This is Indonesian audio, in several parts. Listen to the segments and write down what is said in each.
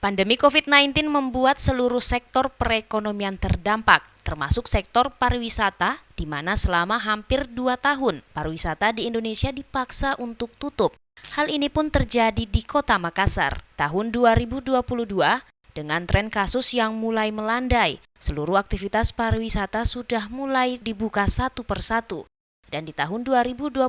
Pandemi COVID-19 membuat seluruh sektor perekonomian terdampak, termasuk sektor pariwisata, di mana selama hampir 2 tahun pariwisata di Indonesia dipaksa untuk tutup. Hal ini pun terjadi di Kota Makassar tahun 2022 dengan tren kasus yang mulai melandai. Seluruh aktivitas pariwisata sudah mulai dibuka satu persatu. Dan di tahun 2022,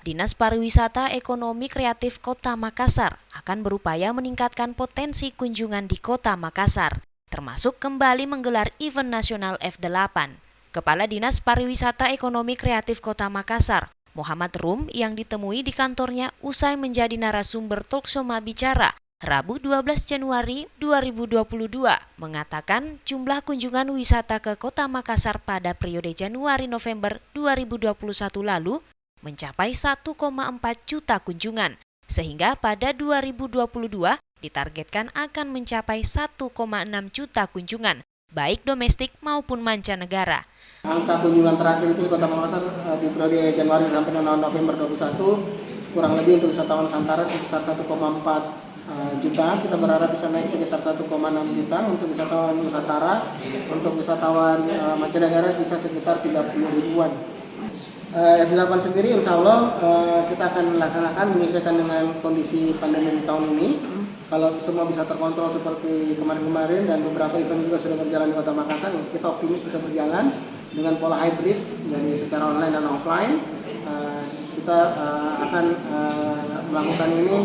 Dinas Pariwisata Ekonomi Kreatif Kota Makassar akan berupaya meningkatkan potensi kunjungan di Kota Makassar, termasuk kembali menggelar event nasional F8. Kepala Dinas Pariwisata Ekonomi Kreatif Kota Makassar, Muhammad Rum, yang ditemui di kantornya usai menjadi narasumber talkshow Bicara Rabu 12 Januari 2022 mengatakan jumlah kunjungan wisata ke Kota Makassar pada periode Januari-November 2021 lalu mencapai 1,4 juta kunjungan, sehingga pada 2022 ditargetkan akan mencapai 1,6 juta kunjungan, baik domestik maupun mancanegara. Angka kunjungan terakhir itu di Kota Makassar di periode Januari sampai November 2021 kurang lebih untuk wisatawan Nusantara sebesar 1,4 juta. Kita berharap bisa naik sekitar 1,6 juta untuk wisatawan Nusantara. Untuk wisatawan mancanegara bisa sekitar 30 ribuan. F8 sendiri insya Allah kita akan melaksanakan menyesuaikan dengan kondisi pandemi di tahun ini. Kalau semua bisa terkontrol seperti kemarin-kemarin dan beberapa event juga sudah berjalan di Kota Makassar, kita optimis bisa berjalan dengan pola hybrid, jadi secara online dan offline. Kita akan melakukan ini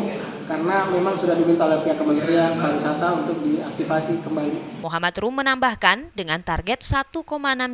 karena memang sudah diminta oleh pihak Kementerian Pariwisata untuk diaktifasi kembali. Muhammad Rum menambahkan, dengan target 1,6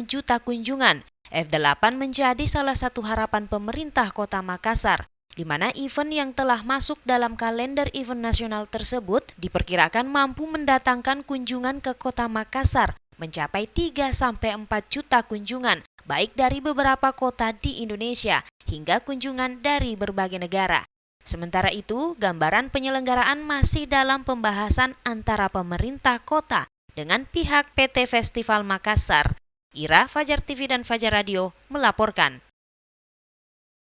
juta kunjungan, F8 menjadi salah satu harapan pemerintah Kota Makassar, di mana event yang telah masuk dalam kalender event nasional tersebut diperkirakan mampu mendatangkan kunjungan ke Kota Makassar mencapai 3-4 juta kunjungan, baik dari beberapa kota di Indonesia hingga kunjungan dari berbagai negara. Sementara itu, gambaran penyelenggaraan masih dalam pembahasan antara pemerintah kota dengan pihak PT Festival Makassar. Ira, Fajar TV dan Fajar Radio melaporkan.